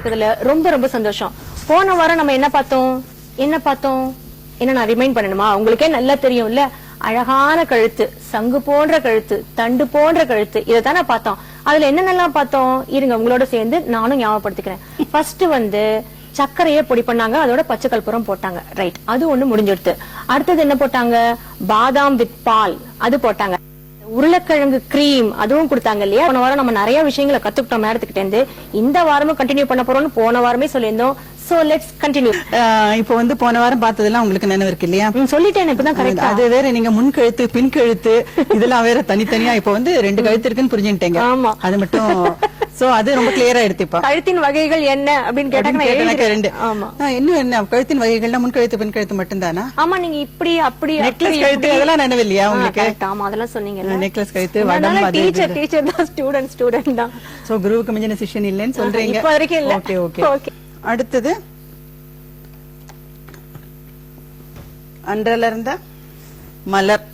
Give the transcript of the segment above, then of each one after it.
பாக்குறதுல ரொம்ப ரொம்ப சந்தோஷம். போன வாரம் நம்ம என்ன பார்த்தோம் என்ன நான் ரிமைண்ட் பண்ணணுமா? உங்களுக்கே நல்லா தெரியும்ல, அழகான கழுத்து, சங்கு போன்ற கழுத்து, தண்டு போன்ற கழுத்து, இதைத்தானே பார்த்தோம். அதுல என்னென்னலாம் பார்த்தோம் இருங்க உங்களோட சேர்ந்து நானும் ஞாபகப்படுத்திக்கிறேன். ஃபர்ஸ்ட் சர்க்கரையை பொடி பண்ணாங்க, அதோட பச்சை கற்பூரம் போட்டாங்க. ரைட், அது ஒண்ணு முடிஞ்சிடுது. அடுத்தது என்ன போட்டாங்க? பாதாம் வித் பால் அது போட்டாங்க. உருளைக்கிழங்கு கிரீம் அதுவும் கொடுத்தாங்க இல்லையா? போன வாரம் நம்ம நிறைய விஷயங்களை கத்துக்கிட்டோம் மேடத்துக்கிட்ட இருந்து. இந்த வாரமும் கண்டினியூ பண்ண போறோம்னு போன வாரமே சொல்லியிருந்தோம். So let's continue. இப்போ போன வாரம் பார்த்ததெல்லாம் உங்களுக்கு நினைவு இருக்கு இல்லையா? சொல்லிட்டேன் இப்பதான் கரெக்ட். அது வேற, நீங்க முன் கழுத்து பின் கழுத்து இதெல்லாம் வேற தனித்தனியா இப்போ 2 கழுத்து இருக்குன்னு புரிஞ்சுட்டீங்க. ஆமா, அது மட்டும் சோ அது ரொம்ப கிளியரா எடுத்துப்பா. கழுத்தின் வகைகள் என்ன அப்படின்னு கேட்டாங்க. 2. ஆமா, இன்னும் என்ன கழுத்தின் வகைகள்னா முன் கழுத்து பின் கழுத்து மட்டும் தானா? ஆமா, நீங்க இப்படி அப்படி நெக்லஸ் கழுத்து அதெல்லாம் நினைவு இல்லையா உங்களுக்கு? ஆமா, அதெல்லாம் சொன்னீங்க. நெக்லஸ் கழுத்து வடம் டீச்சர் தான், ஸ்டூடெண்ட் தான். சோ குருவுக்கு மிஞ்சின சிஷ்யன் இல்லன்னு சொல்றீங்க. இப்ப வரைக்கும் இல்ல. Okay okay okay. அடுத்தது அன்றல இருந்த மலர்.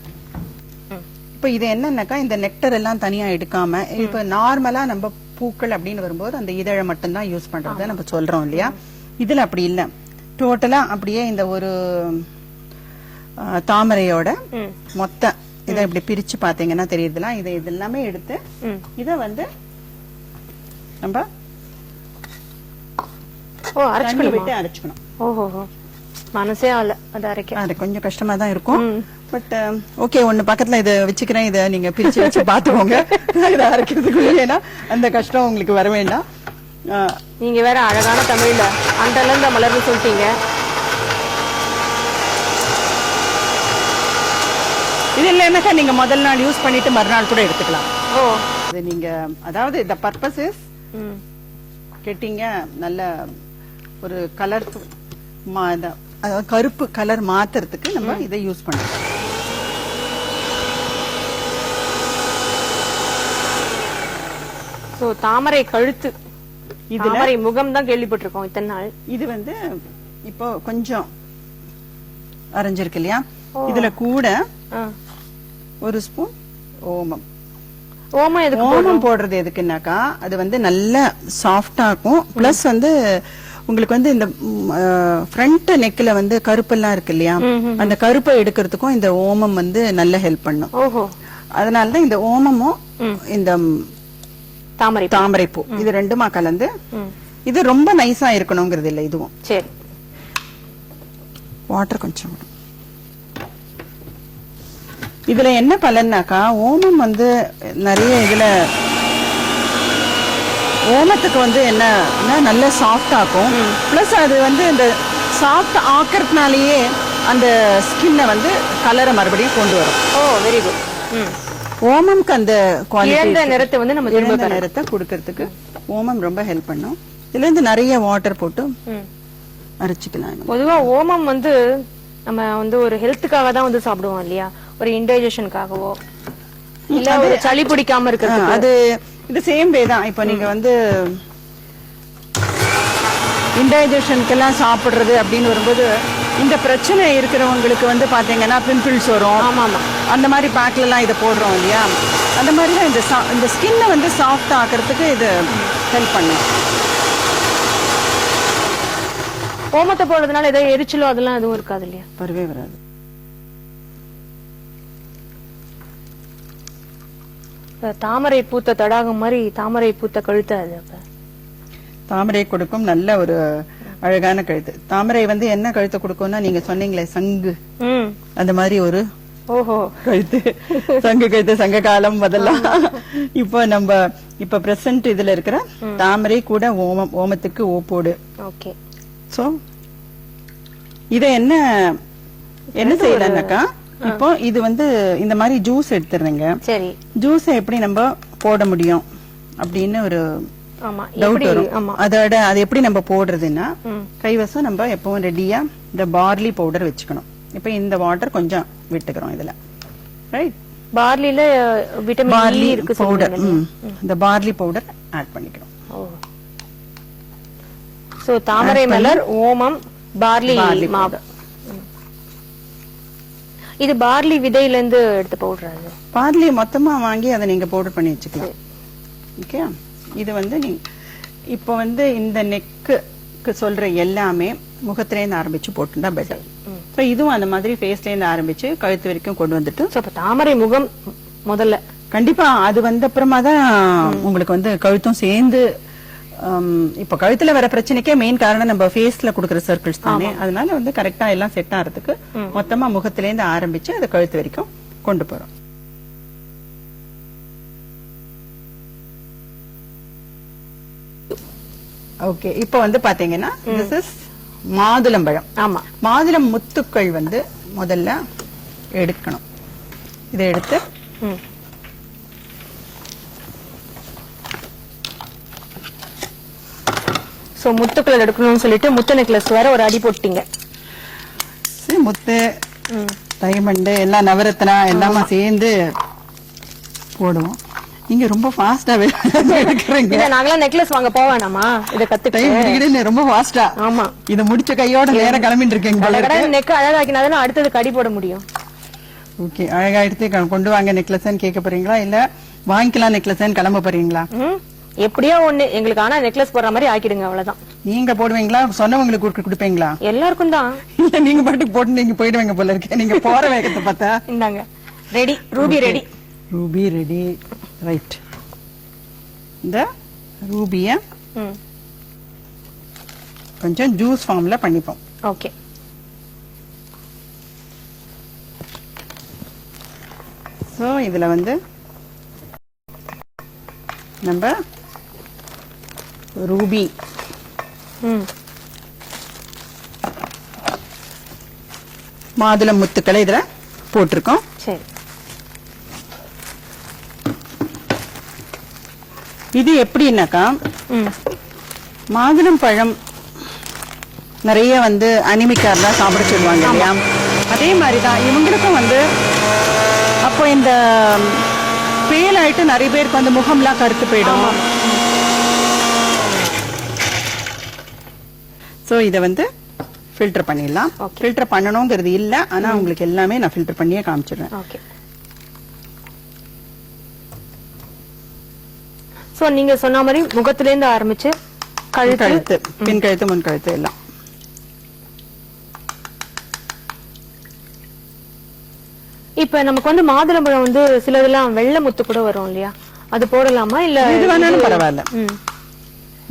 இப்ப இது என்னன்னாக்கா, இந்த நெக்டர் எல்லாம் தனியா எடுக்காம, இப்ப நார்மலா நம்ம பூக்கள் அப்படின்னு வரும்போது அந்த இதழை மட்டும்தான் யூஸ் பண்றத நம்ம சொல்றோம் இல்லையா? இதுல அப்படி இல்ல, டோட்டலா அப்படியே இந்த ஒரு தாமரையோட மொத்த இதை இப்படி பிரிச்சு பாத்தீங்கன்னா தெரியுதுலாம். இது எல்லாமே எடுத்து இத நம்ம அரைச்சுக்கணும். ஓஹோ, மனசே ஆல அது அரைக்க. அது கொஞ்சம் கஷ்டமா தான் இருக்கும். பட் ஓகே, ஒண்ணு பக்கத்துல இத வச்சுக்கிறேன். இத நீங்க பிரிச்சு வச்சு பாத்துக்கோங்க. இத அரைக்கிறதுக்குள்ள ஏன்னா அந்த கஷ்டம் உங்களுக்கு வர வேண்டாம். நீங்க வேற அழகான தமிழ்ல அண்டல இருந்த மலர்னு சொல்லிட்டீங்க. இது இல்லைன்னாக்கா நீங்க முதல் நாள் யூஸ் பண்ணிட்டு மறுநாள் கூட எடுத்துக்கலாம். ஓ, இது நீங்க அதாவது இந்த பர்பஸ் இஸ் கேட்டீங்க, நல்ல ஒரு கலர் அதாவது கருப்பு கலர் மாத்துறதுக்கு நம்ம இதை யூஸ் பண்றோம். சோ தாமரை கழுத்து, தாமரை முகம் தான் கேள்விப்பட்டிருக்கோம் இத்தனை நாள். இது இப்போ கொஞ்சம் அரைஞ்சிருக்கு இல்லையா? இதுல கூட ஒரு ஸ்பூன் ஓமம். ஓமம் போடுறது எதுக்குன்னாக்கா, அது நல்ல சாஃப்டா இருக்கும். பிளஸ் உங்களுக்கு இந்த ஃப்ரண்ட் நெக்ல கருப்பெல்லாம் இருக்கு இல்லையா, அந்த கருப்பை எடுக்கிறதுக்கும் இந்த ஓமம் நல்ல ஹெல்ப் பண்ணும். அதனாலதான் இந்த ஓமமும் இந்த தாமரை பூ இது ரெண்டுமா கலந்து, இது ரொம்ப நைஸா இருக்கணுங்கிறது இல்ல. இதுவும் சரி, வாட்டர் கொஞ்சம். இதுல என்ன பலன்னாக்கா, ஓமம் நிறைய இதுல ஓமத்துக்கு என்ன நல்ல சாஃப்ட் ஆக்கும். பிளஸ் அது இந்த சாஃப்ட் ஆக்கிறதுனாலயே அந்த ஸ்கின்னை கலரை மறுபடியும் கொண்டு வரும். ஓ, வெரி குட். ஓமம்க்கு அந்த குவாலிட்டி நிறத்தை நம்ம திரும்ப நிறத்தை கொடுக்கறதுக்கு ஓமம் ரொம்ப ஹெல்ப் பண்ணும். இதுல இருந்து நிறைய வாட்டர் போட்டு அரைச்சிக்கலாம். பொதுவா ஓமம் நம்ம ஒரு ஹெல்த்துக்காக தான் சாப்பிடுவோம் இல்லையா? ஒரு இன்டைஜஷனுக்காகவோ இல்ல ஒரு சளி பிடிக்காம இருக்கிறது. அது இது சேம் வே தான். இப்ப நீங்க இன்டைஜஷனுக்கெல்லாம் சாப்பிடுறது அப்படின்னு வரும்போது, இந்த பிரச்சனை இருக்கிறவங்களுக்கு பாத்தீங்கன்னா பிம்பிள்ஸ் வரும். ஆமா ஆமா, அந்த மாதிரி பேக்ல எல்லாம் இதை போடுறோம் இல்லையா? அந்த மாதிரி தான் இந்த ஸ்கின்னை சாஃப்ட் ஆக்கிறதுக்கு இது ஹெல்ப் பண்ணும். ஓமத்தை போடுறதுனால ஏதோ எரிச்சலோ அதெல்லாம் எதுவும் இருக்காது இல்லையா? வரவே வராது. தாமரை பூத்த தடாகம் மாதிரி தாமரை பூத்த கழுத்து. அது தாமரை கொடுக்கும் நல்ல ஒரு அழகான கழுத்து. தாமரை என்ன கழுத்தை கொடுக்கும்னா, நீங்க சொன்னீங்களே சங்கு, அந்த மாதிரி ஒரு கழுத்து. சங்கு கழுத்து, சங்க காலம் முதல்லாம். இப்போ நம்ம பிரசன்ட் இதுல இருக்கிற தாமரை கூட ஓமத்துக்கு ஓப்போடு. ஓகே. சோ இத என்ன செய்யலாம்னாக்கா, இப்போ இது இந்த மாதிரி ஜூஸ் எடுத்துறீங்க. சரி, ஜூஸ் எப்படி நம்ம போட முடியும் அப்படின்னு ஒரு டவுட் வரும். அதோட அது எப்படி நம்ம போடுறதுன்னா, கைவசம் நம்ம எப்பவும் ரெடியா இந்த பார்லி பவுடர் வச்சுக்கணும். இப்ப இந்த வாட்டர் கொஞ்சம் விட்டுக்கிறோம் இதுல. ரைட், பார்லில விட்டமின் இ இருக்கு பவுடர். இந்த பார்லி பவுடர் ஆட் பண்ணிக்கிறோம். சோ தாமரை மலர், ஓமம், பார்லி மாவு. இது பார்லி விதையில இருந்து எடுத்து பவுடர். பார்லி மொத்தமா வாங்கி அதை நீங்க பவுடர் பண்ணி வச்சுக்கலாம். ஓகே, இது நீங்க இப்போ வந்து இந்த நெக்கு சொல்ற எல்லாமே முகத்துல இருந்து ஆரம்பிச்சு போட்டுட்டா பெட்டர். சோ இதுவும் அந்த மாதிரி ஃபேஸ்ல இருந்து ஆரம்பிச்சு கழுத்து வரைக்கும் கொண்டு வந்துட்டு So, அப்ப தாமரை முகம் முதல்ல கண்டிப்பா அது வந்த அப்புறமா தான் உங்களுக்கு வந்து கழுத்தும் சேர்ந்து இப்ப கழுத்துல வர பிரச்சனைக்கே மெயின் காரணம் நம்ம ஃபேஸ்ல குடுக்கற சர்க்கிள்ஸ் தானே. அதனால வந்து கரெக்டா எல்லாம் செட் ஆறதுக்கு மொத்தமா முகத்துல இருந்து ஆரம்பிச்சு அது கழுத்து வரைக்கும் கொண்டு போறோம். ஓகே, இப்போ வந்து பாத்தீங்கன்னா திஸ் இஸ் மாதுளம்பழம். ஆமா, மாதுளம் முத்துக்கள் வந்து முதல்ல எடுக்கணும். இதை எடுத்து சோ முத்துக்கள் எடுக்கணும்னு சொல்லிட்டு முத்து நெக்லஸ் வேற ஒரு அடி போட்டீங்க. முத்து டைமண்ட் எல்லாம் நவரத்னா எல்லாமே சேர்ந்து போடுவோம். நீங்க ரொம்ப ஃபாஸ்டா எடுக்கிறீங்க. நாங்களாம் நெக்லஸ் வாங்க போவேனாமா? இத கத்துக்கிட்டு ரொம்ப ஃபாஸ்டா. ஆமா, இத முடிச்ச கையோட நேரம் கிளம்பிட்டு இருக்கீங்க. நெக் அழகாக்கினாதான் அடுத்தது கடி போட முடியும். ஓகே, அழகா எடுத்து கொண்டு வாங்க நெக்லஸ் கேட்க போறீங்களா இல்ல வாங்கிக்கலாம் நெக்லஸ் கிளம்ப போறீங்களா? எப்படியோ ஒண்ணு எங்களுக்கு, ஆனா நெக்லஸ் போடுற மாதிரி ஆக்கிடுங்க, அவ்வளவுதான். நீங்க போடுவீங்களா சொன்னவங்களுக்கு கொடுப்பீங்களா? எல்லாருக்கும் தான். இல்ல நீங்க பாட்டுக்கு போட்டு நீங்க போயிடுவீங்க போல இருக்கு. நீங்க போற வேகத்தை பார்த்தா. இந்தாங்க, ready Ruby ready. Ruby ready, right. இந்த ரூபிய கொஞ்சம் ஜூஸ் ஃபார்ம்ல பண்ணிப்போம். ஓகே, சோ இதுல வந்து நம்ம ரூபி மாதுளம் முத்துக்களை இதுல போட்டிருக்கோம். சரி, இது எப்படின்னாக்கா மாதுளம் பழம் நிறைய வந்து அனிமிக்கார் தான் சாப்பிட சொல்லுவாங்க இல்லையா? அதே மாதிரிதான் இவங்களுக்கும் வந்து அப்போ இந்த பேல் ஆயிட்டு நிறைய பேருக்கு வந்து முகம்லாம் கருத்து போயிடும். சோ இத வந்து ஃபில்டர் பண்ணிடலாம். ஃபில்டர் பண்ணணுங்கிறது இல்ல, ஆனா உங்களுக்கு எல்லாமே நான் ஃபில்டர் பண்ணியே காமிச்சிடுறேன். ஓகே. சோ நீங்க சொன்ன மாதிரி முகத்துல இருந்து ஆரம்பிச்சு கழுத்து, பின் கழுத்து, முன் கழுத்து எல்லாம். இப்ப நமக்கு வந்து மாதுளம்பழம் வந்து சிலதெல்லாம் வெள்ளை முத்து கூட வரும் இல்லையா? அது போடலாமா இல்ல இது வேணாலும் பரவாயில்ல.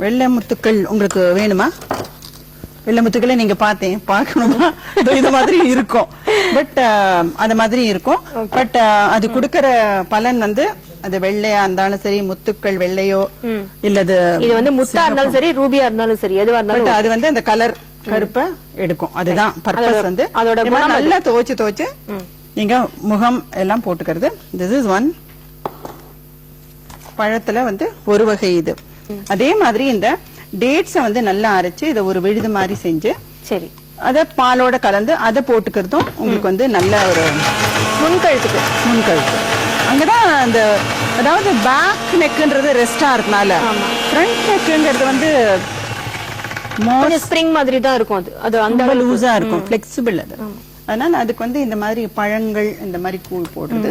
வெள்ளை முத்துக்கள் உங்களுக்கு வேணுமா? வெள்ளை முத்துக்களை நீங்க பார்க்கணுமா? இது மாதிரி இருக்கும். பட் அது மாதிரி இருக்கும். பட் அது கொடுக்கற பலன் வந்து அது வெள்ளையா இருந்தாலும் சரி, முத்துக்கள் வெள்ளையோ இல்லது இது வந்து முத்தா இருந்தாலும் சரி, ரூபியா இருந்தாலும் சரி, எதுவா இருந்தாலும் அது வந்து அந்த கலர் கருப்பை எடுக்கும். அதுதான் பர்பஸ். வந்து அதோட நல்லா துவைச்சு நீங்க முகம் எல்லாம் போட்டுக்கிறது. This is one. பழத்துல வந்து ஒரு வகை இது. அதே மாதிரி இந்த டேட்ஸ வந்து நல்லா அரைச்சு இதை ஒரு விழுது மாதிரி செஞ்சு சரி அத பாலோட கலந்து அதை போட்டுக்கிறதும் உங்களுக்கு வந்து நல்ல ஒரு முன்கழுத்து. அங்கதான் அந்த அதாவது பேக் நெக்ன்றது ரெஸ்டா இருக்கனால, ஃப்ரண்ட் நெக்ங்கிறது வந்து ஸ்ப்ரிங் மாதிரி தான் இருக்கும். அது அந்த லூஸா இருக்கும், பிளெக்சிபிள். அது அதனால அதுக்கு வந்து இந்த மாதிரி பழங்கள் இந்த மாதிரி கூழ் போடுறது.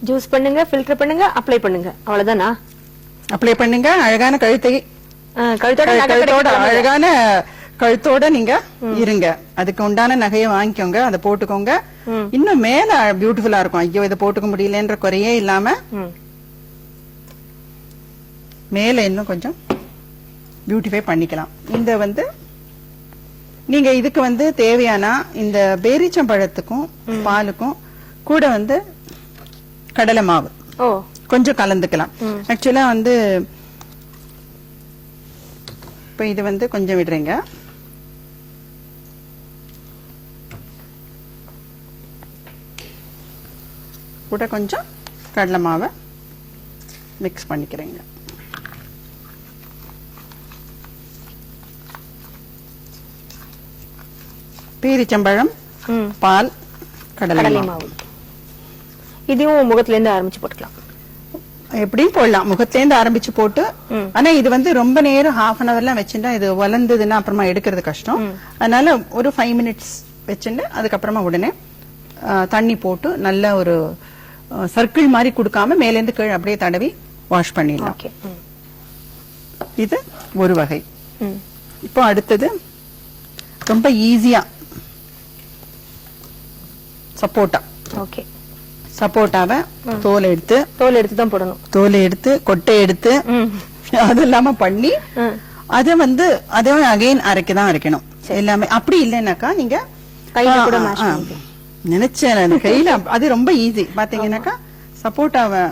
ஜூஸ் பண்ணுங்க, ஃபில்டர் பண்ணுங்க, அப்ளை பண்ணுங்க, அவ்வளவுதானா? அப்ளை பண்ணுங்க. அழகான கழுத்தோட அழகான கழுத்தோட நீங்க இருங்க. அதுக்கு உண்டான நகையை வாங்கிக்கோங்க, அதை போட்டுக்கோங்க. இன்னும் மேல பியூட்டிஃபுல்லா இருக்கும். ஐயோ இதை போட்டுக்க முடியலன்ற குறையே இல்லாம மேல இன்னும் கொஞ்சம் பியூட்டிஃபை பண்ணிக்கலாம். இந்த வந்து நீங்க இதுக்கு வந்து தேவையான இந்த பேரிச்சம்பழத்துக்கும் பாலுக்கும் கூட வந்து கடலை மாவு கொஞ்சம் கலந்துக்கலாம். ஆக்சுவலா வந்து இப்ப இது வந்து கொஞ்சம் விடுறீங்க. கூட கொஞ்சம் கடலை மாவை மிக்ஸ் பண்ணிக்கிறீங்க. பேரிச்சம்பழம், பால், கடலை மாவு. இதுவும் முகத்துல இருந்து ஆரம்பிச்சு போட்டுக்கலாம். எப்படியும் போடலாம், முகத்துல இருந்து ஆரம்பிச்சு போட்டு. ஆனா இது வந்து ரொம்ப நேரம் half an hour எல்லாம் வச்சுட்டா இது வளர்ந்ததுன்னா அப்புறமா எடுக்கிறது கஷ்டம். அதனால ஒரு 5 minutes வச்சுட்டு அதுக்கப்புறமா உடனே தண்ணி போட்டு நல்ல ஒரு சர்க்கிள் மாதிரி கொடுக்காம மேல இருந்து கீழே அப்படியே தடவி வாஷ் பண்ணிடலாம். ஓகே. இது ஒரு வகை. இப்போ அடுத்தது ரொம்ப ஈஸியா சப்போட்டா. ஓகே. சப்போட்டாவை தோல் எடுத்து தான் போடணும். தோலை எடுத்து கொட்டை எடுத்து அது இல்லாம பண்ணி அதை அகைன் அரைக்கதான் அரைக்கணும் எல்லாமே. அப்படி இல்லைன்னாக்கா நீங்க கையில கூட நினைச்சேன் கையில அது ரொம்ப ஈஸி. பாத்தீங்கன்னாக்கா சப்போட்டாவை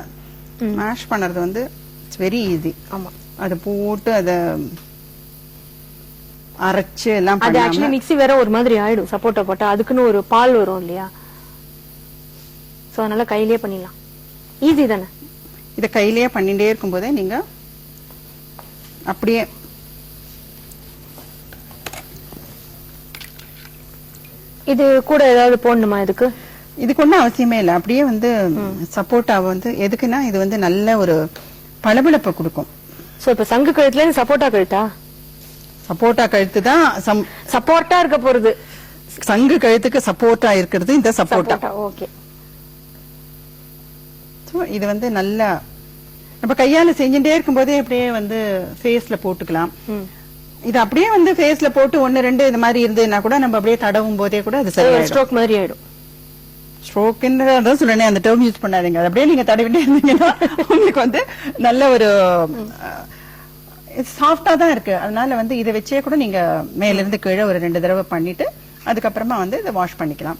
மேஷ் பண்றது வந்து இட்ஸ் வெரி ஈஸி. ஆமா. அதை போட்டு அதை அரைச்சு எல்லாம் அது ஆக்சுவலி மிக்ஸி வேற ஒரு மாதிரி ஆயிடும் சப்போட்டா போட்டா. அதுக்குன்னு ஒரு பால் வரும் இல்லையா, சோ அதனால கையிலேயே பண்ணிடலாம். ஈஸி தானே. இத கையிலேயே பண்ணிட்டே இருக்கும் போதே நீங்க அப்படியே இது கூட ஏதாவது போடணுமா இதுக்கு? இதுக்கு ஒன்றும் அவசியமே இல்லை. அப்படியே வந்து சப்போட்டாவை வந்து எதுக்குன்னா இது வந்து நல்ல ஒரு பளபளப்பை கொடுக்கும். சோ இப்ப சங்கு கழுத்துல சப்போட்டா கழுத்தா? சப்போட்டா கழுத்து தான் சப்போர்ட்டா இருக்க போறது. சங்கு கழுத்துக்கு சப்போர்ட்டா இருக்கிறது இந்த சப்போட்டா. ஓகே. இது வந்து நல்லா நம்ம கையால செஞ்சுட்டே இருக்கும் போதே அப்படியே வந்து ஃபேஸ்ல போட்டுக்கலாம். இது அப்படியே வந்து ஃபேஸ்ல போட்டு 1-2 இந்த மாதிரி இருந்ததுன்னா கூட நம்ம அப்படியே தடவும் போதே கூட அது சரியாயிடும். ஸ்ட்ரோக் மாதிரி ஆயிடும். ஸ்ட்ரோக்ன்றதான் சொல்றேன், அந்த டேர்ம் யூஸ் பண்ணாதீங்க. அது அப்படியே நீங்க தடவிட்டே இருந்தீங்கன்னா உங்களுக்கு வந்து நல்ல ஒரு சாஃப்டா தான் இருக்கு. அதனால வந்து இதை வச்சே கூட நீங்க மேல இருந்து கீழே ஒரு 2 தடவை பண்ணிட்டு அதுக்கப்புறமா வந்து இதை வாஷ் பண்ணிக்கலாம்.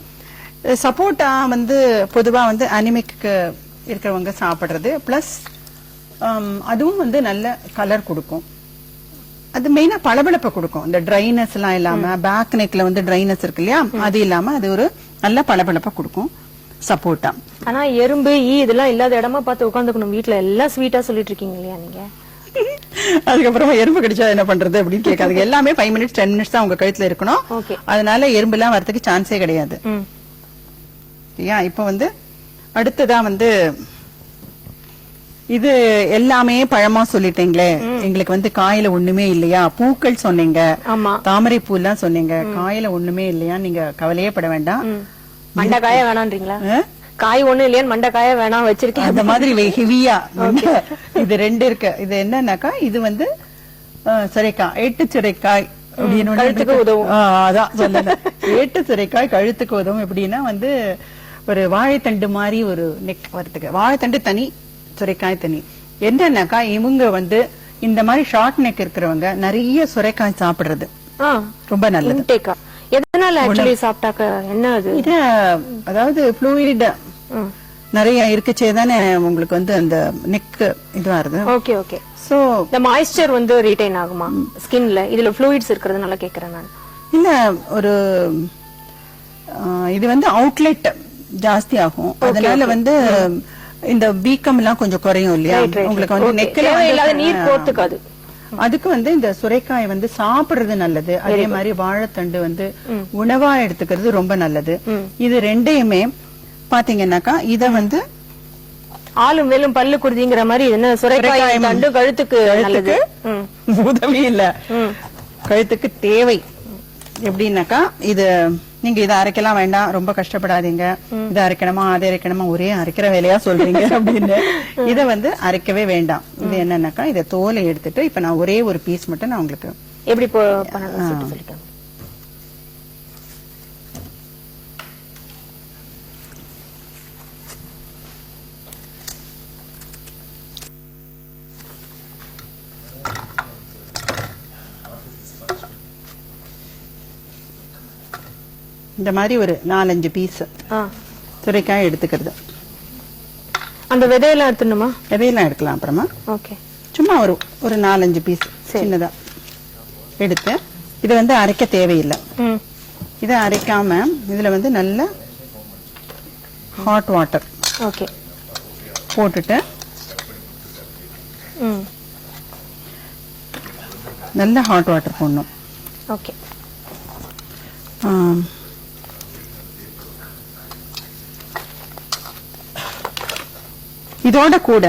சப்போட்டா வந்து பொதுவா வந்து அனிமிக்கு இருக்கிறவங்க சாப்பிடுறது, பிளஸ் அதுவும் வந்து நல்ல கலர் கொடுக்கும். அது மெயினா பளபளப்பை கொடுக்கும். இந்த ட்ரைனஸ் எல்லாம் இல்லாம பேக் நெக்ல வந்து ட்ரைனஸ் இருக்கு இல்லையா, அது இல்லாம அது ஒரு நல்ல பளபளப்பை கொடுக்கும் சப்போட்டா. ஆனா எறும்பு இதெல்லாம் இல்லாத இடமா பார்த்து உட்காந்துக்கணும். வீட்டுல எல்லாம் ஸ்வீட்டா சொல்லிட்டு இருக்கீங்க இல்லையா நீங்க? அதுக்கப்புறமா எறும்பு கடிச்சா என்ன பண்றது அப்படின்னு கேட்காது. எல்லாமே 5 மினிட்ஸ் 10 மினிட்ஸ் தான் உங்க கழுத்துல இருக்கணும். அதனால எறும்பு எல்லாம் வரதுக்கு சான்ஸே கிடையாது. இப்ப வந்து அடுத்ததா வந்து இது எல்லாமே பழமா சொல்லிட்டீங்களே, எங்களுக்கு வந்து காயில ஒண்ணுமே இல்லையா, பூக்கள் சொன்னீங்க, தாமரை பூ எல்லாம் சொன்னீங்க, காயில ஒண்ணுமே இல்லையா, நீங்க கவலையே பட வேண்டாம். மண்டக்காய வேணான்றீங்களா? காய் ஒண்ணு இல்லையா, மண்டக்காய வேணாம் வச்சிருக்கேன். அந்த மாதிரி ஹெவியா இது 2 இருக்கு. இது என்னன்னாக்கா இது வந்து சுரைக்காய், 8 சுரைக்காய் அப்படின்னு கழுத்துக்கு உதவும். அதான் சொல்லுங்க, 8 சுரைக்காய் கழுத்துக்கு உதவும். எப்படின்னா வந்து ஒரு வாழைத்தண்டு மாதிரி ஒரு நெக் வரதுக்கு, வாழைத்தண்டு தனி சுரைக்காய் தனி. என்னன்னாக்கா இவங்க வந்து இந்த மாதிரி ஷார்ட் நெக் இருக்கிறவங்க நிறைய சுரைக்காய் சாப்பிடுறது ரொம்ப நல்லது. எதனால ஆக்சுவலி சாப்பிட்டாக்க என்ன அது? இது அதாவது ஃப்ளூயிட் நிறைய இருக்குச்சே தானே உங்களுக்கு வந்து அந்த நெக் இதுவா இருக்கு. Okay okay. So the moisture வந்து ரிட்டைன் ஆகுமா ஸ்கின்ல? இதுல ஃப்ளூயிட்ஸ் இருக்குறதுனால கேக்குறேன் நான். இல்ல ஒரு இது வந்து அவுட்லெட் ஜாஸ்தி ஆகும். அதனால வந்து இந்த வீக்கம் எல்லாம் கொஞ்சம் குறையும் இல்லையா உங்களுக்கு வந்து நெக்ல இல்லாத நீர் கோர்த்துக்காது. அதுக்கு வந்து இந்த சுரைக்காய் வந்து சாப்பிடுறது நல்லது. அதே மாதிரி வாழைத்தண்டு வந்து உணவா எடுத்துக்கிறது ரொம்ப நல்லது. இது 2யுமே பாத்தீங்கன்னாக்கா இத வந்து ஆளும் மேலும் பல்லு குருதிங்கிற மாதிரி என்ன சுரைக்காய் தண்டு கழுத்துக்கு நல்லது. உதவி இல்ல, கழுத்துக்கு தேவை. எப்படின்னாக்கா இது நீங்க இதை அரைக்கலாம் வேண்டாம், ரொம்ப கஷ்டப்படாதீங்க, இதை அரைக்கணுமா அதை அரைக்கணுமா ஒரே அரைக்கிற வேலையா சொல்றீங்க அப்படின்னு இதை வந்து அரைக்கவே வேண்டாம். இது என்னன்னாக்கா இதை தோலை எடுத்துட்டு இப்ப நான் ஒரே ஒரு பீஸ் மட்டும் நான் உங்களுக்கு எப்படி பண்ணணும். இந்த மாதிரி ஒரு 4-5 பீஸ் சுரைக்காய் எடுத்துக்கிறது. அந்த விதையெல்லாம் எடுத்துணுமா? விதையெல்லாம் எடுக்கலாம் அப்புறமா. ஓகே. சும்மா ஒரு 4-5 பீஸ் சின்னதா எடுத்து இதை வந்து அரைக்க தேவையில்லை. இதை அரைக்காம இதுல வந்து நல்ல ஹாட் வாட்டர் போட்டுட்டு நல்ல ஹாட் வாட்டர் போடணும். ஓகே. இதோட கூட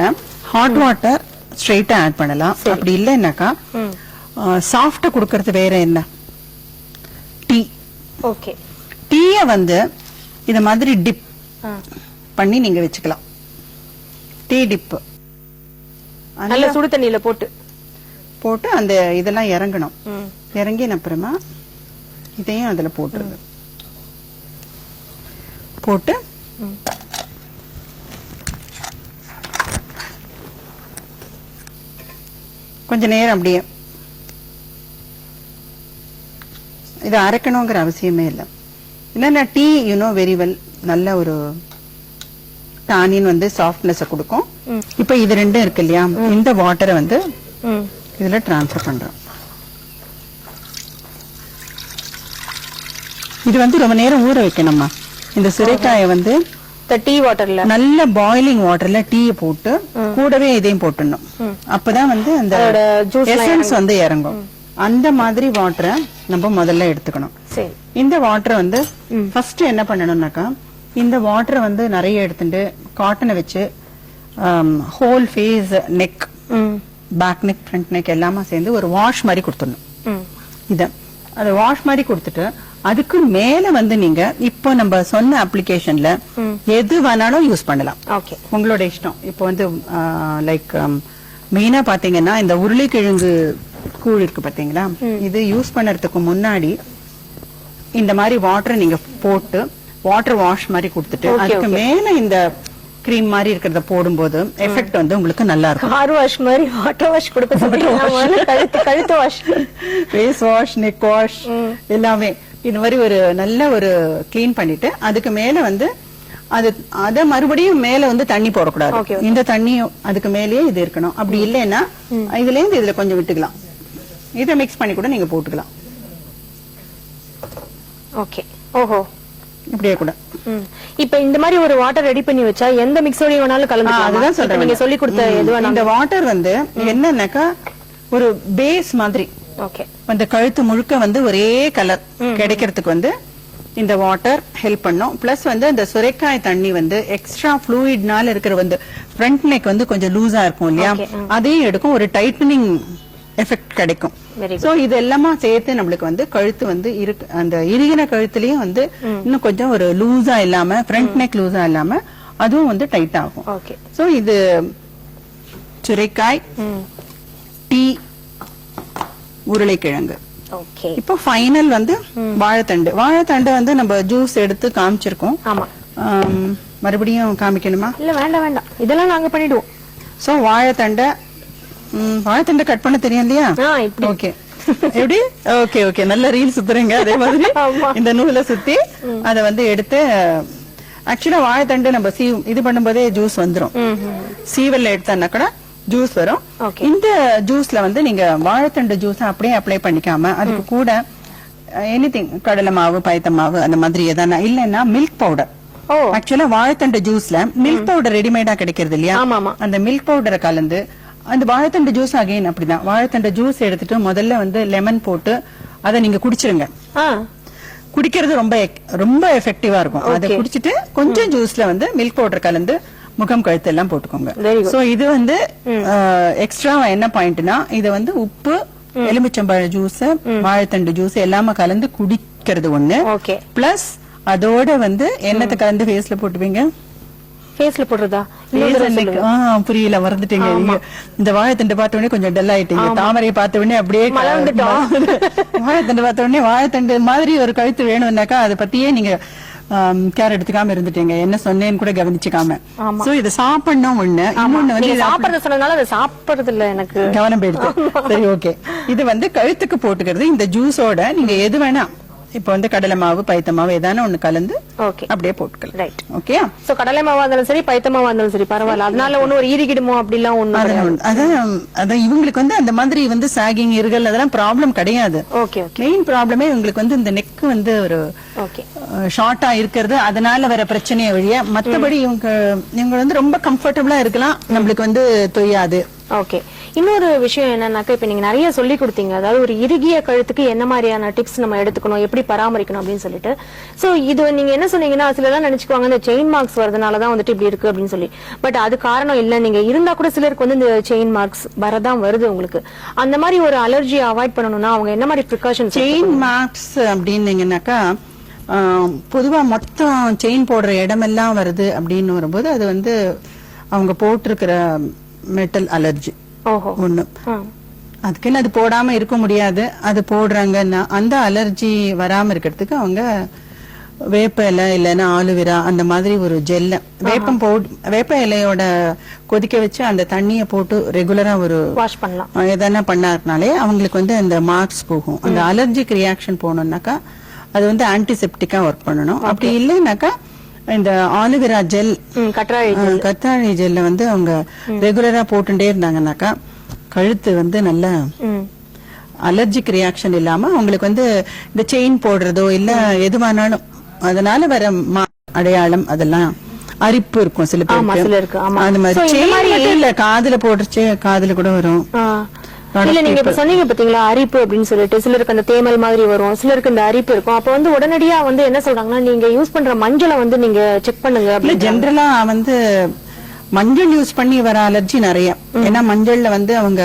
ஹாட் வாட்டர் ஸ்ட்ரெயிட்டா ஆட் பண்ணலாம். அப்படி இல்லைன்னாக்கா சாஃப்டா குடுக்கறது வேற என்ன, டீ. ஓகே. டீய வந்து இத மாதிரி டிப் பண்ணி நீங்க வச்சுக்கலாம். டீ டிப் நல்ல சுடு தண்ணியில போட்டு அந்த இதெல்லாம் இறங்கணும். இறங்கின அப்புறமா இதையும் அதுல போட்டுருங்க. போட்டு கொஞ்ச நேரம் அப்படியே இதை அரைக்கணுங்கிற அவசியமே இல்லை. இல்லைன்னா டீ வெரி வெல் நல்ல ஒரு டானின் வந்து சாஃப்ட்னஸ் கொடுக்கும். இப்ப இது ரெண்டும் இருக்கு இல்லையா, இந்த வாட்டரை வந்து இதுல டிரான்ஸ்ஃபர் பண்றோம். இது வந்து ரொம்ப நேரம் ஊற வைக்கணும்மா. இந்த சுரைக்காயை வந்து டீ வாட்டர்ல நல்ல பாயிலிங் வாட்டர்ல டீயை போட்டு கூடவே இதையும் போட்டுடணும். அப்பதான் வந்து அந்த எசன்ஸ் வந்து இறங்கும். அந்த மாதிரி வாட்டரை நம்ம முதல்ல எடுத்துக்கணும். இந்த வாட்டரை வந்து ஃபர்ஸ்ட் என்ன பண்ணணும்னாக்கா, இந்த வாட்டரை வந்து நிறைய எடுத்துட்டு காட்டனை வச்சு whole face, neck, back neck, front neck எல்லாமே சேர்ந்து ஒரு வாஷ் மாதிரி கொடுத்துடணும். இத அது வாஷ் மாதிரி கொடுத்துட்டு அதுக்கு மேல வந்து நீங்க இப்போ நம்ம சொன்ன அப்ளிகேஷன்ல எது வேணாலும் யூஸ் பண்ணலாம். உங்களோட இஷ்டம். இப்போ வந்து லைக் மெயினா பாத்தீங்கன்னா இந்த உருளைக்கிழங்கு கூழ் இருக்கு பாத்தீங்களா, இது யூஸ் பண்ணறதுக்கு முன்னாடி இந்த மாதிரி வாட்டர் நீங்க போட்டு வாட்டர் வாஷ் மாதிரி கொடுத்துட்டு அதுக்கு மேல இந்த கிரீம் மாதிரி இருக்கிறத போடும்போது எஃபெக்ட் வந்து உங்களுக்கு நல்லா இருக்கும். ஹேர் வாஷ் மாதிரி வாட்டர் வாஷ் கொடுக்க, கழுத்து wash, face wash, neck wash எல்லாமே இந்த மாதிரி ஒரு நல்ல ஒரு கிளீன் பண்ணிட்டு அதுக்கு மேல வந்து அத மறுபடியும் மேல வந்து தண்ணி போடக்கூடாது. இந்த தண்ணி அதுக்கு மேலேயே இது இருக்கணும். அப்படி இல்லைன்னா இதுல இருந்து இதுல கொஞ்சம் விட்டுக்கலாம். இதை மிக்ஸ் பண்ணி கூட நீங்க போட்டுக்கலாம். ஓகே. ஓஹோ, இப்படியே கூட. இப்ப இந்த மாதிரி ஒரு வாட்டர் ரெடி பண்ணி வச்சா எந்த மிக்ஸோட வேணாலும் கலந்துக்கலாம். அதுதான் சொல்றேன், நீங்க சொல்லி கொடுத்த எதுவா. இந்த வாட்டர் வந்து என்னன்னாக்கா ஒரு பேஸ் மாதிரி. ஓகே. அந்த கழுத்து முழுக்க வந்து ஒரே கலர் கிடைக்கிறதுக்கு வந்து இந்த வாட்டர் ஹெல்ப் பண்ணும். பிளஸ் வந்து இந்த சுரைக்காய் தண்ணி வந்து எக்ஸ்ட்ரா ஃப்ளூயிட்னால இருக்கிற வந்து ஃப்ரண்ட் நெக் வந்து கொஞ்சம் லூஸா இருக்கும் இல்லையா, அதையும் எடுக்கும். ஒரு டைட்டனிங் எஃபெக்ட் கிடைக்கும். சோ இது எல்லாமா சேர்த்து நம்மளுக்கு வந்து கழுத்து வந்து அந்த இறுகின கழுத்துலயும் வந்து இன்னும் கொஞ்சம் ஒரு லூஸா இல்லாம, ஃப்ரண்ட் நெக் லூஸா இல்லாம அதுவும் வந்து டைட் ஆகும். சோ இது சுரைக்காய், டீ, உருளைக்கிழங்கு. இப்போ ஃபைனல் வந்து வாழைத்தண்டு வந்து நம்ம ஜூஸ் எடுத்து காமிச்சிருக்கோம். மறுபடியும் காமிக்கணுமா? இல்ல, வேண்டாம் வேண்டாம், இதெல்லாம் நாங்க பண்ணிடுவோம். சோ வாழைத்தண்டை கட் பண்ண தெரியும் இல்லையா? ஓகே. எப்படி? ஓகே ஓகே, நல்ல ரீல் சுத்துறீங்க. அதே மாதிரி இந்த நூலை சுத்தி அத வந்து எடுத்து, ஆக்சுவலா வாழைத்தண்டு நம்ம இது பண்ணும்போதே ஜூஸ் வந்துரும். சீவல்ல எடுத்தா கூட ஜூஸ் வரும். இந்த ஜூஸ்ல வந்து நீங்க வாழைத்தண்டு ஜூஸ் அப்படியே அப்ளை பண்ணிக்காம அதுக்கு கூட எனிதிங், கடலை மாவு, பயத்த மாவு அந்த மாதிரி எதனா, இல்லன்னா மில்க் பவுடர். ஆக்சுவலா வாழைத்தண்டு ஜூஸ்ல மில்க் பவுடர் ரெடிமேடா கிடைக்கிறது இல்லையா, அந்த மில்க் பவுடரை கலந்து அந்த வாழைத்தண்டு ஜூஸ் அகைன் அப்படிதான். வாழைத்தண்டு ஜூஸ் எடுத்துட்டு முதல்ல வந்து லெமன் போட்டு அதை நீங்க குடிச்சிருங்க. குடிக்கிறது ரொம்ப ரொம்ப எஃபெக்டிவா இருக்கும். அதை குடிச்சிட்டு கொஞ்சம் ஜூஸ்ல வந்து மில்க் பவுடர் கலந்து முகம், கழுத்து எல்லாம் போட்டுக்கோங்க. சோ இது வந்து எக்ஸ்ட்ரா என்ன பாயிண்ட்னா, இத வந்து உப்பு, எலுமிச்சம்பழ ஜூஸ், வாழைத்தண்டு ஜூஸ் எல்லாமே கலந்து குடிக்கிறது ஒண்ணு. பிளஸ் அதோட வந்து என்னத்தை கலந்து ஃபேஸ்ல போட்டுவீங்க? ஃபேஸ்ல போடுறதா? புரியல, மறந்துட்டீங்க. இந்த வாழைத்தண்டு பார்த்த உடனே கொஞ்சம் டல் ஆயிட்டீங்க. தாமரையை பார்த்த உடனே அப்படியே வாழைத்தண்டு பார்த்த உடனே வாழைத்தண்டு மாதிரி ஒரு கழுத்து வேணும்னாக்கா அதை பத்தியே நீங்க கேர் எடுத்துக்காம இருந்துட்டீங்க. என்ன சொன்னேன்னு கூட கவனிச்சுக்காம. சோ இத சாப்பிடணும் ஒண்ணு. இன்னொன்னு வந்து சாப்பிடுறது சொன்னதால அதை சாப்பிடுறது இல்ல, எனக்கு கவனம் போயிடுது. சரி, ஓகே. இது வந்து கழுத்துக்கு போட்டுக்கிறது. இந்த ஜூஸோட நீங்க எது வேணா, இப்ப வந்து கடலை மாவு, பயத்த மாவு ஏதான ஒண்ணு கலந்து அப்படியே போட்டுக்கலாம். ஓகே. சோ கடலை மாவா இருந்தாலும் சரி, பயத்த மாவா இருந்தாலும் சரி பரவாயில்ல. அதனால ஒண்ணு ஒரு ஈரிக்கிடுமோ அப்படிலாம் ஒண்ணு. அதான் இவங்களுக்கு வந்து அந்த மாதிரி வந்து சாகிங், இருகல் அதெல்லாம் ப்ராப்ளம் கிடையாது. மெயின் ப்ராப்ளமே இவங்களுக்கு வந்து இந்த நெக் வந்து ஒரு ஷார்ட்டா இருக்கிறது, அதனால வர பிரச்சனையை வழிய மத்தபடி இவங்க வந்து ரொம்ப கம்ஃபர்டபுளா இருக்கலாம். நம்மளுக்கு வந்து தொய்யாது. ஓகே. இன்னொரு விஷயம் என்னன்னாக்கா, இப்ப நீங்க நிறைய சொல்லி கொடுத்தீங்க. அதாவது ஒரு இறுகிய கழுத்துக்கு என்ன மாதிரியான டிப்ஸ் நம்ம எடுத்துக்கணும், எப்படி பராமரிக்கணும் அப்படின்னு சொல்லிட்டு. சோ இது நீங்க என்ன சொன்னீங்கன்னா, சில எல்லாம் நினைச்சுக்குவாங்க இந்த செயின் மார்க்ஸ் வரதுனாலதான் வந்துட்டு இப்படி இருக்கு அப்படின்னு சொல்லி. பட் அது காரணம் இல்ல. நீங்க இருந்தா கூட சிலருக்கு வந்து இந்த செயின் மார்க்ஸ் வரதான் வருது உங்களுக்கு. அந்த மாதிரி ஒரு அலர்ஜியை அவாய்ட் பண்ணணும்னா அவங்க என்ன மாதிரி ப்ரிகாஷன்? செயின் மார்க்ஸ் அப்படின்னீங்கன்னாக்கா பொதுவா மொத்தம் செயின் போடுற இடமெல்லாம் வருது அப்படின்னு வரும்போது அது வந்து அவங்க போட்டிருக்கிற மெட்டல் அலர்ஜி ஒண்ணு. அதுக்குன்னு அது போடாம இருக்க முடியாது. அது போடுறாங்கன்னா அந்த அலர்ஜி வராம இருக்கிறதுக்கு அவங்க வேப்ப இலை இல்லைன்னா ஆலுவிரா அந்த மாதிரி ஒரு ஜெல்ல வேப்ப இலையோட கொதிக்க வச்சு அந்த தண்ணிய போட்டு ரெகுலரா ஒரு வாஷ் பண்ணலாம். எதனா பண்ணாருனாலே அவங்களுக்கு வந்து அந்த மார்க்ஸ் போகும். அந்த அலர்ஜிக் ரியாக்ஷன் போகணும்னாக்கா அது வந்து ஆன்டிசெப்டிக்கா ஒர்க் பண்ணணும். அப்படி இல்லைன்னாக்கா இந்த ஆலுவிரா ஜெல் கற்றாழை ஜெல்ல வந்து அவங்க ரெகுலரா போட்டுட்டே இருந்தாங்கன்னாக்கா கழுத்து வந்து நல்ல அலர்ஜிக் ரியாக்ஷன் இல்லாம அவங்களுக்கு வந்து இந்த செயின் போடுறதோ இல்ல எதுவானாலும் அதனால வர அடையாளம் அதெல்லாம் அரிப்பு இருக்கும் சில பேருக்கு. அந்த மாதிரி இல்ல காதுல போடுறச்சு காதுல கூட வரும். இல்ல நீங்க இப்ப சொன்னீங்க பாத்தீங்களா அரிப்பு அப்படின்னு சொல்லிட்டு சிலருக்கு அந்த தேமல் மாதிரி வரும், சிலருக்கு இந்த அரிப்பு இருக்கும். அப்ப வந்து உடனடியா வந்து என்ன சொல்றாங்கன்னா நீங்க யூஸ் பண்ற மஞ்சளை வந்து நீங்க செக் பண்ணுங்க. ஜெனரலா வந்து மஞ்சள் யூஸ் பண்ணி வர அலர்ஜி நிறைய. ஏன்னா மஞ்சள்ல வந்து அவங்க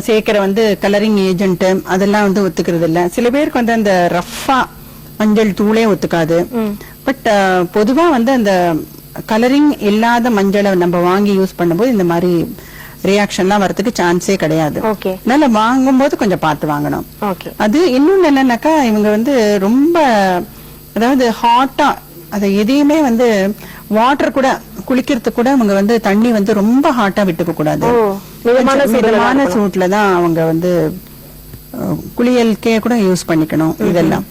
சேர்க்கிற வந்து கலரிங் ஏஜென்ட் அதெல்லாம் வந்து ஒத்துக்கிறது இல்ல. சில பேருக்கு வந்து அந்த ரஃபா மஞ்சள் தூளே ஒத்துக்காது. பட் பொதுவா வந்து அந்த கலரிங் இல்லாத மஞ்சளை நம்ம வாங்கி யூஸ் பண்ணும்போது இந்த மாதிரி ரியாக்ஷன்லாம் வரதுக்கு சான்ஸே கிடையாது. அதனால வாங்கும்போது கொஞ்சம் பார்த்து வாங்கணும். அது இன்னொன்னு என்னன்னாக்கா இவங்க வந்து ரொம்ப அதாவது ஹாட்டா அதை எதையுமே வந்து வாட்டர் கூட குளிக்கிறதுக்கு கூட அவங்க வந்து தண்ணி வந்து ரொம்ப ஹாட்டா விட்டுக்க கூடாது. மிதமான சூட்லதான் அவங்க வந்து குளியலுக்கே கூட யூஸ் பண்ணிக்கணும். இதெல்லாம்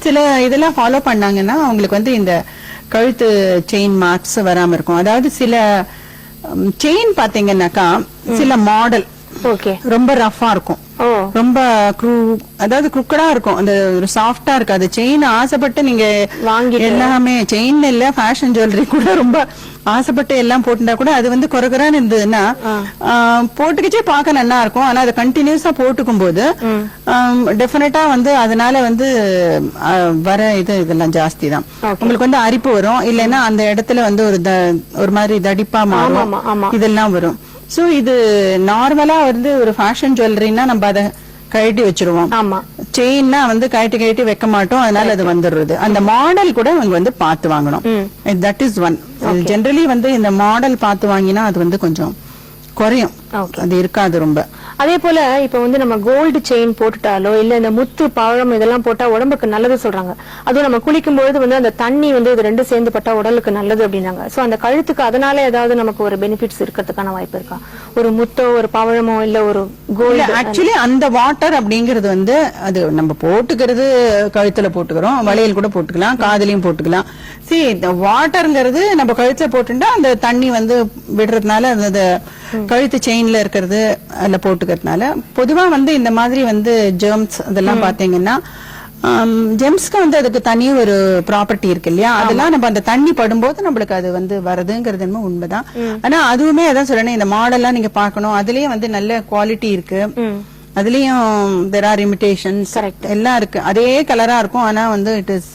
சில இதெல்லாம் ஃபாலோ பண்ணாங்கன்னா அவங்களுக்கு வந்து இந்த கழுத்து செயின் மார்க்ஸ் வராம இருக்கும். அதாவது சில செயின் பாத்தீங்கன்னாக்கா சில மாடல் ரொம்ப ரஃபா இருக்கும், ரொம்ப அதாவது குக்கடா இருக்கும், அந்த ஒரு சாஃப்டா இருக்காது. செயின் ஆசைப்பட்டு நீங்க வாங்கி எல்லாமே செயின் இல்ல ஃபேஷன் ஜுவல்லரி கூட ரொம்ப ஆசைப்பட்டு எல்லாம் போட்டுட்டா கூட அது வந்து குறைக்குறான்னு இருந்ததுன்னா போட்டுக்கிச்சே பார்க்க நல்லா இருக்கும். ஆனா அதை கண்டினியூஸா போட்டுக்கும் போது டெஃபினட்டா வந்து அதனால வந்து வர இதெல்லாம் ஜாஸ்தி தான். உங்களுக்கு வந்து அரிப்பு வரும், இல்லைன்னா அந்த இடத்துல வந்து ஒரு மாதிரி தடிப்பா மாறும், இதெல்லாம் வரும். சோ இது நார்மலா வந்து ஒரு ஃபேஷன் ஜுவல்லரினா நம்ம அதை கழட்டி வச்சிருவோம். செயின்னா வந்து கழட்டி வைக்க மாட்டோம், அதனால அது வந்துடுறது. அந்த மாடல் கூட அவங்க வந்து பார்த்து வாங்கணும். That is one. ஜெனரலி வந்து இந்த மாடல் பார்த்து வாங்கினா அது வந்து கொஞ்சம் குறையும், அது இருக்காது ரொம்ப. அதே போல இப்ப வந்து நம்ம கோல்டு செயின் போட்டுட்டாலோ இல்ல இந்த முத்து பழம் இதெல்லாம் போட்டா உடம்புக்கு நல்லது சொல்றாங்க. அதுவும் நம்ம குளிக்கும் பொழுது வந்து அந்த தண்ணி வந்து இது ரெண்டு சேர்ந்து பட்டா உடலுக்கு நல்லது அப்படின்னாங்க. சோ அந்த கழுத்துக்கு அதனால ஏதாவது நமக்கு ஒரு பெனிஃபிட்ஸ் இருக்கிறதுக்கான வாய்ப்பு இருக்கா? ஒரு முத்தோ ஒரு பவழமோ இல்ல ஒரு கோல்டு? ஆக்சுவலி அந்த வாட்டர் அப்படிங்கறது வந்து அது நம்ம போட்டுக்கிறது கழுத்துல போட்டுக்கிறோம், வளையல் கூட போட்டுக்கலாம், காதலையும் போட்டுக்கலாம். சரி, இந்த வாட்டர்ங்கிறது நம்ம கழுத்துல போட்டுட்டா அந்த தண்ணி வந்து விடுறதுனால அந்த கழுத்து செயின்ல இருக்கிறது அதுல போட்டுக்கிறதுனால பொதுவா வந்து இந்த மாதிரி வந்து ஜெர்ம்ஸ் அதெல்லாம் பாத்தீங்கன்னா ஜெம்ஸ்க்கு வந்து அதுக்கு தனி ஒரு ப்ராப்பர்ட்டி இருக்கு இல்லையா, அதெல்லாம் நம்ம அந்த தண்ணி படும்போது நம்மளுக்கு அது வந்து வருதுங்கிறது என்னமோ உண்மைதான். ஆனா அதுவுமே அதான் சொல்லணும், இந்த மாடல்லாம் நீங்க பாக்கணும், அதுலயும் வந்து நல்ல குவாலிட்டி இருக்கு, அதுலயும் there are imitations எல்லாம் இருக்கு, அதே கலரா இருக்கும். ஆனா வந்து இட் இஸ்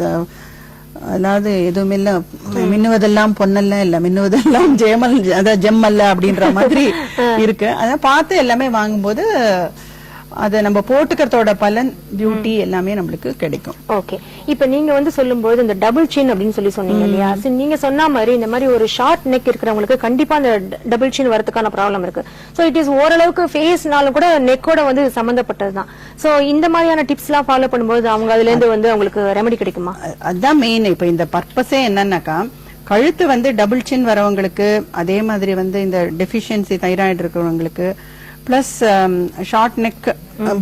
அதாவது எதுவுமே இல்ல, மின்னுவதெல்லாம் பொன்னல்ல இல்ல மின்னுவதெல்லாம் ஜெமல் அதாவது ஜெம்மல்ல அப்படின்ற மாதிரி இருக்கு. அத பார்த்து எல்லாமே வாங்கும்போது அத நம்ம போட்டுக்கிறதோட பலன் பியூட்டி எல்லாமே நம்மளுக்கு கிடைக்கும். ஓகே, இப்ப நீங்க வந்து சொல்லும்போது இந்த டபுள் சின் அப்படின்னு சொல்லி சொன்னீங்க இல்லையா, நீங்க சொன்ன மாதிரி இந்த மாதிரி ஒரு ஷார்ட் நெக் இருக்கிறவங்களுக்கு கண்டிப்பா அந்த டபுள் சின் வரதுக்கான ப்ராப்ளம் இருக்கு. சோ இட் இஸ் ஓரளவுக்கு ஃபேஸ்னாலும் கூட நெக்கோட வந்து சம்பந்தப்பட்டதுதான். சோ இந்த மாதிரியான டிப்ஸ் எல்லாம் ஃபாலோ பண்ணும்போது அவங்க அதுல இருந்து வந்து அவங்களுக்கு ரெமெடி கிடைக்குமா? அதுதான் மெயின். இப்ப இந்த பர்பஸே என்னன்னாக்கா கழுத்து வந்து டபுள் சின் வரவங்களுக்கு, அதே மாதிரி வந்து இந்த டெஃபிஷியன்சி தைராய்டு இருக்கிறவங்களுக்கு, plus short neck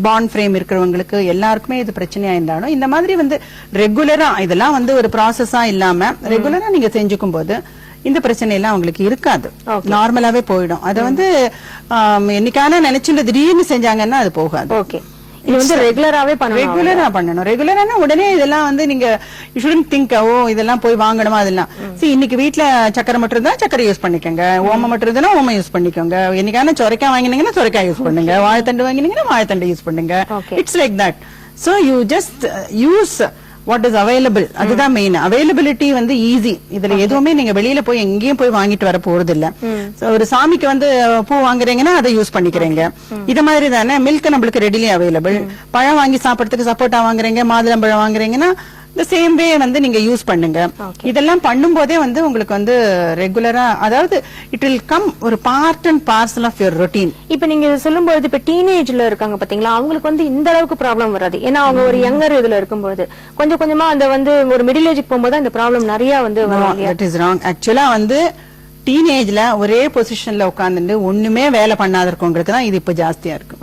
bond frame இருக்கிறவங்களுக்கு எல்லாருக்குமே இது பிரச்சனையா இருந்தாலும் இந்த மாதிரி வந்து ரெகுலரா இதெல்லாம் வந்து ஒரு ப்ராசஸா இல்லாம ரெகுலரா நீங்க செஞ்சுக்கும் போது இந்த பிரச்சனை எல்லாம் அவங்களுக்கு இருக்காது, நார்மலாவே போயிடும். அதை வந்து என்னைக்கான நினைச்சுட்டு திடீர்னு செஞ்சாங்கன்னா அது போகாது. ஓகே, இது வந்து ரெகுலரா பண்ணணும். ரெகுலரான உடனே இதெல்லாம் வந்து நீங்க யூ ஷுடன்ட் திங்க் ஓ இதெல்லாம் போய் வாங்கணுமா அதெல்லாம். சரி, இன்னைக்கு வீட்டுல சக்கரை மட்டும் இருந்தா சக்கரை யூஸ் பண்ணிக்கோங்க, ஓமம் மட்டும் இருந்தா ஓமம் யூஸ் பண்ணிக்கோங்க, என்னைக்கான சொரைக்காய் வாங்கினீங்கன்னா சொரைக்காய் யூஸ் பண்ணுங்க, வாழைத்தண்டு வாங்கினீங்கன்னா வாழைத்தண்டு யூஸ் பண்ணுங்க. It's like that. So you just use what is available. அதுதான் மெயின். அவைலபிலிட்டி வந்து ஈஸி. இதுல எதுவுமே நீங்க வெளியில போய் எங்கேயும் போய் வாங்கிட்டு வர போறது இல்ல. ஒரு சாமிக்கு வந்து பூ வாங்குறீங்கன்னா அதை யூஸ் பண்ணிக்கிறீங்க. இது மாதிரி தானே மில்க் நம்மளுக்கு ரெடிலி அவைலபிள். பழம் வாங்கி சாப்பிடறதுக்கு சப்போட்டா வாங்குறீங்க, மாதுளம்பழம் வாங்குறீங்கன்னா இந்த சேம் வே வந்து நீங்க யூஸ் பண்ணுங்க. இதெல்லாம் பண்ணும்போதே வந்து உங்களுக்கு வந்து ரெகுலரா, அதாவது இட் வில் கம் ஒரு part and parcel of your routine. இப்ப நீங்க சொல்லும்போது இப்ப டீனேஜ்ல இருக்காங்க பாத்தீங்களா, அவங்களுக்கு வந்து இந்த அளவுக்கு ப்ராப்ளம் வராது. ஏன்னா அவங்க ஒரு யங்கர் இதுல இருக்கும்போது கொஞ்சம் கொஞ்சமா அந்த வந்து ஒரு மிடில் ஏஜுக்கு போகும்போது அந்த ப்ராப்ளம் நிறைய வந்து வரும். That is wrong. ஆக்சுவலா வந்து டீனேஜ்ல ஒரே பொசிஷன்ல உட்கார்ந்துட்டு ஒண்ணுமே வேலை பண்ணாத இருக்கவங்களுக்கு தான் இது இப்ப ஜாஸ்தியா இருக்கு.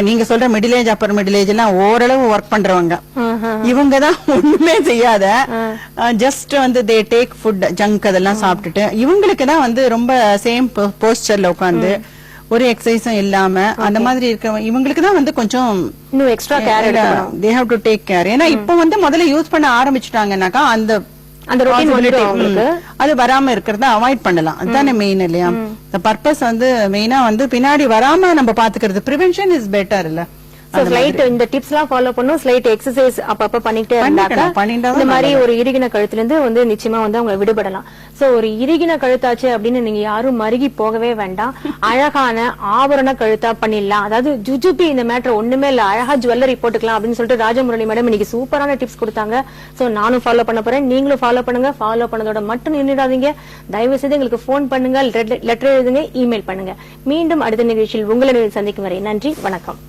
நீங்க சொல்ற middle age upper middle age எல்லாம் ஓரளவு ஒர்க் பண்றவங்க, இவங்க தான் ஒண்ணுமே செய்யாத ஜஸ்ட் வந்து தே டேக் ஃபுட் ஜங்க் அதெல்லாம் சாப்பிட்டுட்டு இவங்களுக்கு தான் வந்து ரொம்ப சேம் போஸ்டர்ல உட்கார்ந்து ஒரு எக்ஸசைஸும் இல்லாம அந்த மாதிரி இருக்கிற இவங்களுக்கு தான் வந்து கொஞ்சம் இன்னும் extra care they have to take care. ஏன்னா இப்ப வந்து முதல்ல யூஸ் பண்ண ஆரம்பிச்சுட்டாங்கன்னாக்கா அந்த அது வராம இருக்கிறத அவாய்ட் பண்ணலாம். அதுதானே மெயின் இல்லையா? இந்த பர்பஸ் வந்து மெயினா வந்து பின்னாடி வராம நம்ம பாத்துக்கிறது. பிரிவென்ஷன் இஸ் பெட்டர் இல்ல? இந்த டிப்ஸ் எல்லாம் ஃபாலோ பண்ணும். ஸ்லைட் எக்ஸசைஸ் அப்பப்ப பண்ணிட்டே இருந்தாக்க இந்த மாதிரி ஒரு இறுகின கழுத்துல இருந்து வந்து நிச்சயமா வந்து அவங்க விடுபடலாம். சோ ஒரு இறுகின கழுத்தாச்சு அப்படின்னு நீங்க யாரும் மருகி போகவே வேண்டாம். அழகான ஆபரண கழுத்தா பண்ணிடலாம். அதாவது ஜுஜுபி இந்த மேட்டர் ஒண்ணுமே இல்ல, அழகா ஜுவல்லரி போட்டுக்கலாம் அப்படின்னு சொல்லிட்டு ராஜமுரளி மேடம் இன்னைக்கு சூப்பரான டிப்ஸ் கொடுத்தாங்க. சோ நானும் ஃபாலோ பண்ண போறேன், நீங்களும் ஃபாலோ பண்ணுங்க. ஃபாலோ பண்ணதோட மட்டும் நின்றுடாதீங்க. தயவு செய்து எங்களுக்கு போன் பண்ணுங்க, லெட்டர் எழுதுங்க, இமெயில் பண்ணுங்க. மீண்டும் அடுத்த நிகழ்ச்சியில் உங்களை சந்திக்கும் வரை நன்றி, வணக்கம்.